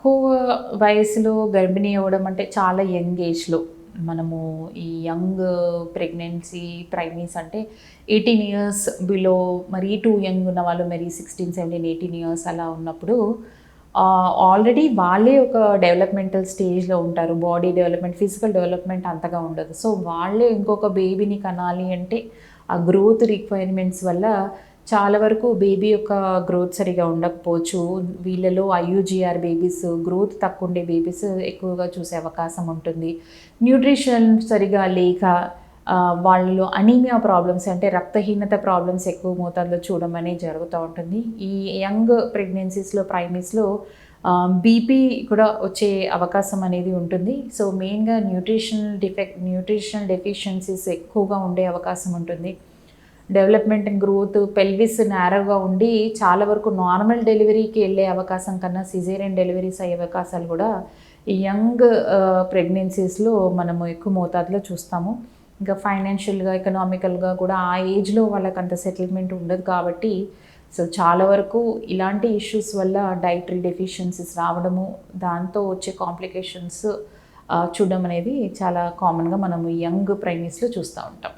తక్కువ వయసులో గర్భిణీ అవ్వడం అంటే చాలా యంగ్ ఏజ్‌లో. మనము ఈ యంగ్ ప్రెగ్నెన్సీ ప్రైమీస్ అంటే 18 ఇయర్స్ బిలో మరీ టూ యంగ్ ఉన్న వాళ్ళు మరి 16, 17, 18 ఇయర్స్ అలా ఉన్నప్పుడు ఆల్రెడీ వాళ్ళే ఒక డెవలప్‌మెంటల్ స్టేజ్‌లో ఉంటారు. బాడీ డెవలప్‌మెంట్, ఫిజికల్ డెవలప్‌మెంట్ అంతగా ఉండదు. సో, వాళ్ళే ఇంకొక బేబీని కనాలి అంటే ఆ గ్రోత్ రిక్వైర్మెంట్స్ వల్ల చాలా వరకు బేబీ యొక్క గ్రోత్ సరిగ్గా ఉండకపోవచ్చు. వీళ్ళలో ఐయూజీఆర్ బేబీస్, గ్రోత్ తక్కువ ఉండే బేబీస్ ఎక్కువగా చూసే అవకాశం ఉంటుంది. న్యూట్రిషన్ సరిగ్గా లేక వాళ్ళలో అనీమియా ప్రాబ్లమ్స్ అంటే రక్తహీనత ప్రాబ్లమ్స్ ఎక్కువ మోతాదులో చూడడం అనేది జరుగుతూ ఉంటుంది. ఈ యంగ్ ప్రెగ్నెన్సీస్‌లో, ప్రైమీస్‌లో బీపీ కూడా వచ్చే అవకాశం అనేది ఉంటుంది. సో, మెయిన్‌గా న్యూట్రిషనల్ డెఫిషియన్సీస్ ఎక్కువగా ఉండే అవకాశం ఉంటుంది. డెవలప్‌మెంట్ అండ్ గ్రోత్ పెల్విస్ నారోగా ఉండి చాలా వరకు నార్మల్ డెలివరీకి వెళ్ళే అవకాశం కన్నా సిజేరియన్ డెలివరీస్ అయ్యే అవకాశాలు కూడా ఈ యంగ్ ప్రెగ్నెన్సీస్‌లో మనము ఎక్కువ మోతాదులో చూస్తాము. ఇంకా ఫైనాన్షియల్‌గా, ఎకనామికల్‌గా కూడా ఆ ఏజ్‌లో వాళ్ళకంత సెటిల్మెంట్ ఉండదు కాబట్టి సో, చాలా వరకు ఇలాంటి ఇష్యూస్ వల్ల డైటరీ డెఫిషియన్సీస్ రావడము, దాంతో వచ్చే కాంప్లికేషన్స్ చూడడం అనేది చాలా కామన్‌గా మనము యంగ్ ప్రైమీస్‌లో చూస్తూ ఉంటాం.